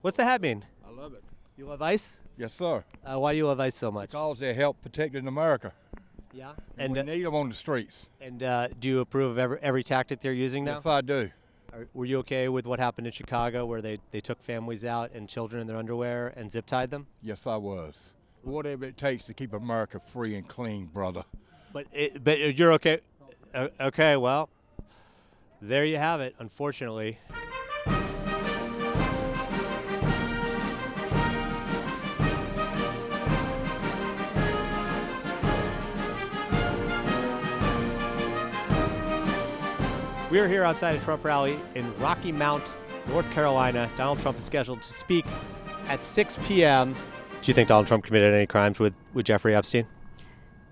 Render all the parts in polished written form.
What's the hat mean? I love it. You love ICE? Yes, sir. Why do you love ICE so much? Because they help protecting America. Yeah. And we need them on the streets. And do you approve of every tactic they're using now? Yes, I do. Were you okay with what happened in Chicago where they took families out and children in their underwear and zip-tied them? Yes, I was. Whatever it takes to keep America free and clean, brother. But you're okay. Okay, well, there you have it, unfortunately. We are here outside a Trump rally in Rocky Mount, North Carolina. Donald Trump is scheduled to speak at 6 p.m. Do you think Donald Trump committed any crimes with Jeffrey Epstein?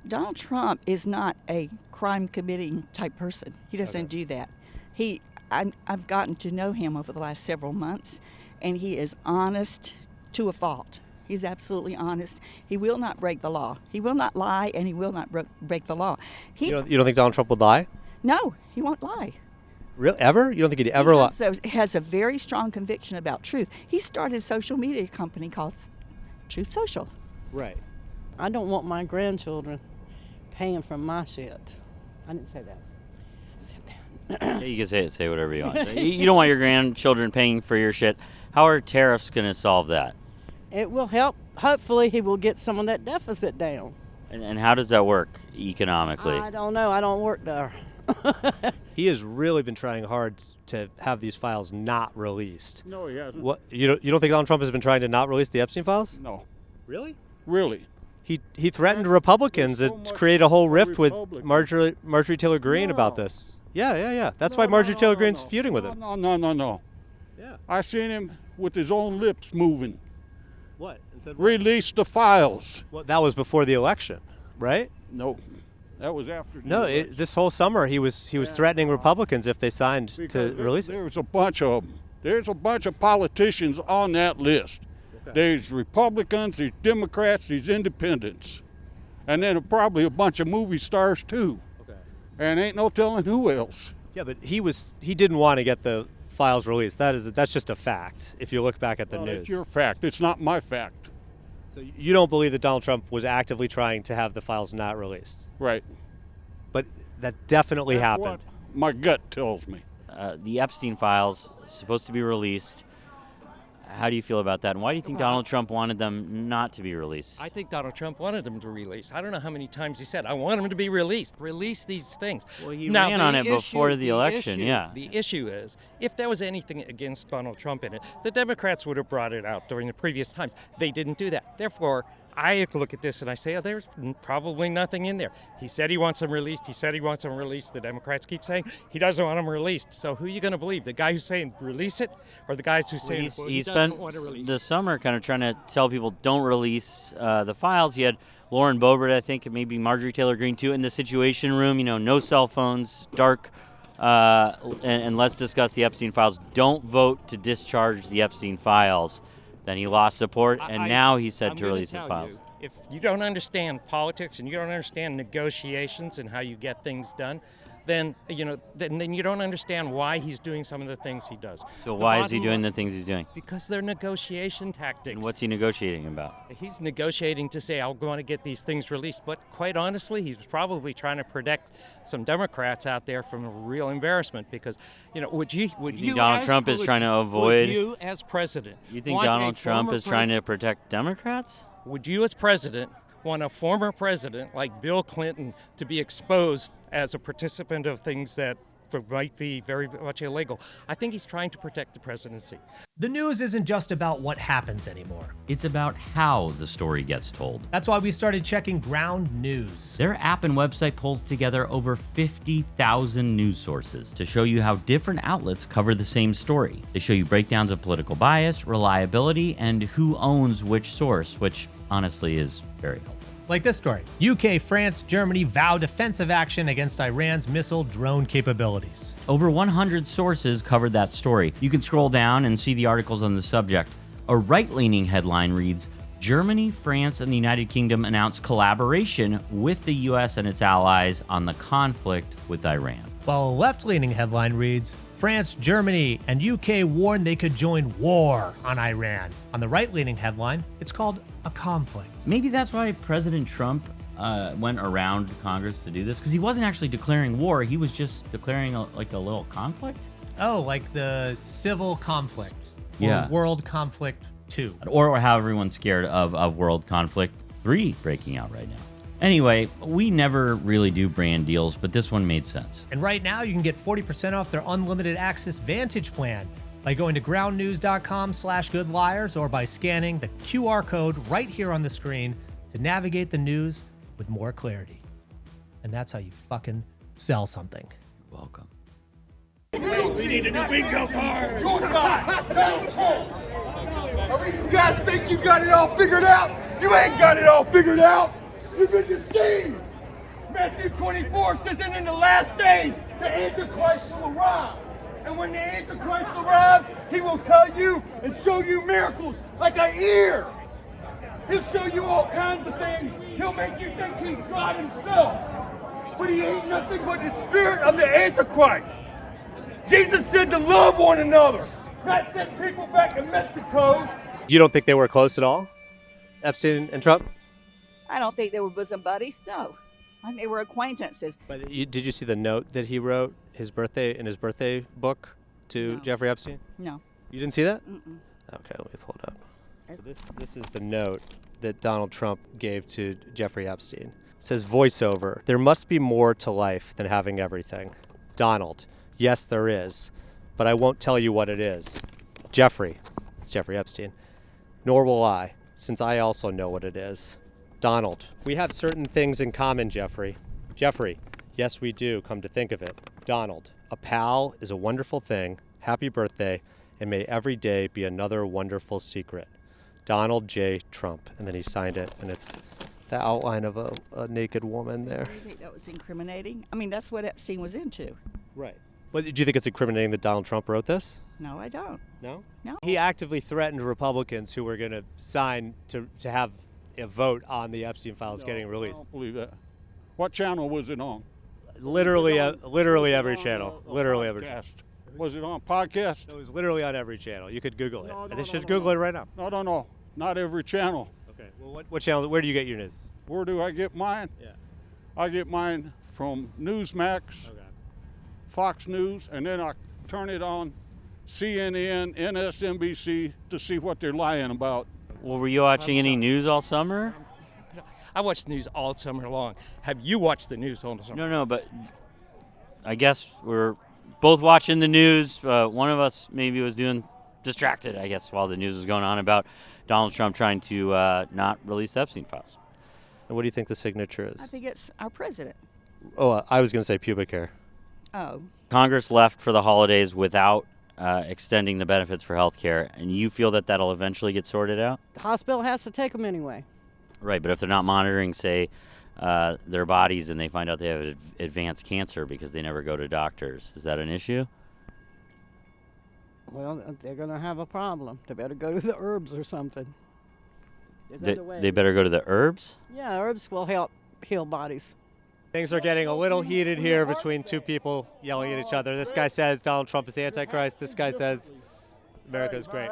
Donald Trump is not a crime-committing type person. He doesn't do that. I've gotten to know him over the last several months, and he is honest to a fault. He's absolutely honest. He will not break the law. He will not lie, and he will not break the law. You don't think Donald Trump would lie? No, he won't lie. Really? Ever? You don't think he'd ever lie? He has a very strong conviction about truth. He started a social media company called Truth Social. Right. I don't want my grandchildren paying for my shit. I didn't say that. I said that. Yeah, you can say whatever you want. You don't want your grandchildren paying for your shit. How are tariffs going to solve that? It will help. Hopefully he will get some of that deficit down. And how does that work economically? I don't know. I don't work there. He has really been trying hard to have these files not released. No, he hasn't. What you don't think Donald Trump has been trying to not release the Epstein files? No. Really? Really? He threatened Republicans to create a whole rift with Republicans. Marjorie Taylor Greene about this. Yeah. That's why Marjorie Taylor Greene's feuding with him. No. Yeah. I seen him with his own lips moving. What? Release the files. Well, that was before the election, right? No. That was after. No, this whole summer he was threatening Republicans if they signed to release it. There's a bunch of them. There's a bunch of politicians on that list. Okay. There's Republicans, there's Democrats, there's Independents, and then probably a bunch of movie stars too. Okay. And ain't no telling who else. Yeah, but he didn't want to get the files released. That's just a fact. If you look back at the news. It's your fact. It's not my fact. So you don't believe that Donald Trump was actively trying to have the files not released? Right. But that definitely That's happened. what my gut tells me. The Epstein files supposed to be released. How do you feel about that? And why do you think Donald Trump wanted them not to be released? I think Donald Trump wanted them to release. I don't know how many times he said, I want them to be released. Release these things. Well, he Now, ran the on it issue- before the election, issue- yeah. The issue is, if there was anything against Donald Trump in it, the Democrats would have brought it out during the previous times. They didn't do that. Therefore, I look at this and I say, oh, there's probably nothing in there. He said he wants them released. He said he wants them released. The Democrats keep saying he doesn't want them released. So who are you going to believe? The guy who's saying release it, or the guys who say He doesn't spent want to release the it? summer kind of trying to tell people don't release the files. He had Lauren Boebert, I think, and maybe Marjorie Taylor Greene too, in the Situation Room. No cell phones, dark, and let's discuss the Epstein files. Don't vote to discharge the Epstein files. Then he lost support, and now he said I'm to gonna release the tell files. you, if you don't understand politics and you don't understand negotiations and how you get things done, then then you don't understand why he's doing some of the things he does. So why is he doing the things he's doing? Because they're negotiation tactics. And what's he negotiating about? He's negotiating to say, I want to get these things released. But quite honestly, he's probably trying to protect some Democrats out there from a real embarrassment. Because, would you think Donald Trump is trying to avoid? Would you, as president, You think want a Donald Trump former is trying to president- protect Democrats? Would you, as president, want a former president like Bill Clinton to be exposed as a participant of things that might be very much illegal? I think he's trying to protect the presidency. The news isn't just about what happens anymore. It's about how the story gets told. That's why we started checking Ground News. Their app and website pulls together over 50,000 news sources to show you how different outlets cover the same story. They show you breakdowns of political bias, reliability, and who owns which source, which honestly is very helpful. Like this story. UK, France, Germany vow defensive action against Iran's missile drone capabilities. Over 100 sources covered that story. You can scroll down and see the articles on the subject. A right-leaning headline reads, Germany, France, and the United Kingdom announce collaboration with the US and its allies on the conflict with Iran. While a left-leaning headline reads, France, Germany, and UK warned they could join war on Iran. On the right-leaning headline, it's called a conflict. Maybe that's why President Trump went around Congress to do this, because he wasn't actually declaring war. He was just declaring a little conflict. Oh, like the civil conflict. Or Yeah. World Conflict 2. Or how everyone's scared of World Conflict 3 breaking out right now. Anyway, we never really do brand deals, but this one made sense. And right now, you can get 40% off their unlimited access Vantage plan by going to groundnews.com/goodliars or by scanning the QR code right here on the screen to navigate the news with more clarity. And that's how you fucking sell something. You're welcome. We need a new bingo card. Good God. I mean, you guys think you got it all figured out? You ain't got it all figured out. You've been deceived. Matthew 24 says, and in the last days, the Antichrist will arrive. And when the Antichrist arrives, he will tell you and show you miracles like an ear. He'll show you all kinds of things. He'll make you think he's God himself. But he ain't nothing but the spirit of the Antichrist. Jesus said to love one another, not send people back in Mexico. You don't think they were close at all? Epstein and Trump? I don't think they were bosom buddies. No, I think they were acquaintances. But did you see the note that he wrote in his birthday book to No. Jeffrey Epstein? No. You didn't see that? Mm-mm. Okay, let me pull it up. So this is the note that Donald Trump gave to Jeffrey Epstein. It says, voiceover, there must be more to life than having everything. Donald, yes, there is, but I won't tell you what it is. Jeffrey, it's Jeffrey Epstein, nor will I, since I also know what it is. Donald, we have certain things in common, Jeffrey. Jeffrey, yes, we do, come to think of it. Donald, a pal is a wonderful thing. Happy birthday, and may every day be another wonderful secret. Donald J. Trump. And then he signed it, and it's the outline of a naked woman there. Do you think that was incriminating? I mean, that's what Epstein was into. Right. Well, do you think it's incriminating that Donald Trump wrote this? No, I don't. No? No. He actively threatened Republicans who were going to sign to have a vote on the Epstein files getting I released. don't believe that. What channel was it on? Literally every On channel. a Literally every podcast. channel. Was it on podcast? It was literally on every channel. You could Google it. No, They should Google it right now. No. Not every channel. Okay. Well, what channel? Where do you get your news? Where do I get mine? Yeah. I get mine from Newsmax, Okay. Fox News, and then I turn it on CNN, MSNBC to see what they're lying about. Well, were you watching any news all summer? I watch the news all summer long. Have you watched the news all summer? No, but I guess we're both watching the news. One of us maybe was distracted, I guess, while the news was going on about Donald Trump trying to not release the Epstein files. And what do you think the signature is? I think it's our president. Oh, I was going to say pubic hair. Oh. Congress left for the holidays without extending the benefits for health care, and you feel that that'll eventually get sorted out? The hospital has to take them anyway. Right, but if they're not monitoring, say, their bodies and they find out they have advanced cancer because they never go to doctors, is that an issue? Well, they're going to have a problem. They better go to the herbs or something. There's other ways. They better go to the herbs? Yeah, herbs will help heal bodies. Things are getting a little heated here between two people yelling at each other. This guy says Donald Trump is the Antichrist. This guy says America's great.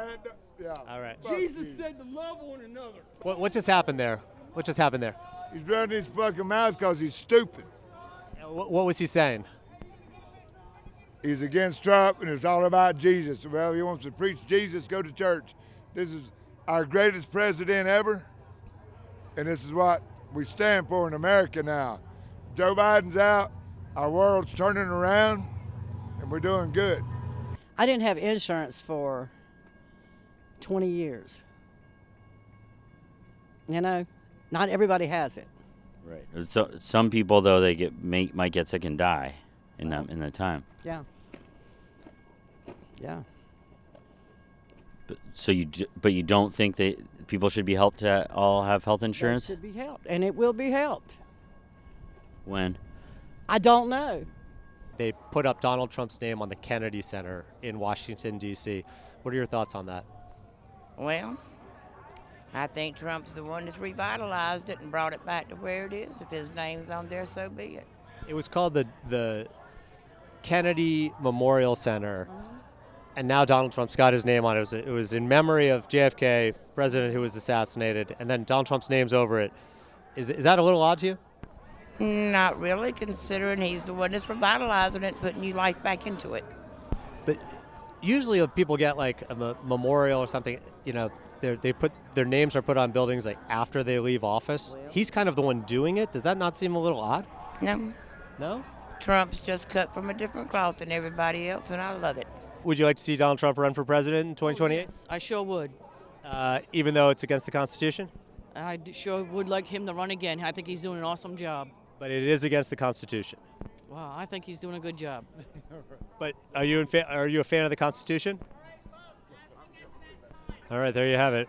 All right. Jesus said to love one another. What just happened there? What just happened there? He's running his fucking mouth because he's stupid. What was he saying? He's against Trump and it's all about Jesus. Well, he wants to preach Jesus, go to church. This is our greatest president ever, and this is what we stand for in America now. Joe Biden's out, our world's turning around, and we're doing good. I didn't have insurance for 20 years. You know, not everybody has it. Right. So some people though might get sick and die in that time. Yeah. Yeah. But you don't think that people should be helped to all have health insurance? They should be helped, and it will be helped. When? I don't know. They put up Donald Trump's name on the Kennedy Center in Washington, D.C. What are your thoughts on that? Well, I think Trump's the one that's revitalized it and brought it back to where it is. If his name's on there, so be it. It was called the Kennedy Memorial Center, and now Donald Trump's got his name on it. It was in memory of JFK, president who was assassinated, and then Donald Trump's name's over it. Is that a little odd to you? Not really, considering he's the one that's revitalizing it, putting new life back into it. But usually if people get like a memorial or something, they put their names are put on buildings like after they leave office. He's kind of the one doing it. Does that not seem a little odd? No. No? Trump's just cut from a different cloth than everybody else, and I love it. Would you like to see Donald Trump run for president in 2028? Yes, I sure would. Even though it's against the Constitution? Sure would like him to run again. I think he's doing an awesome job. But it is against the Constitution. Wow, I think he's doing a good job. But are you a fan of the Constitution? All right, there you have it.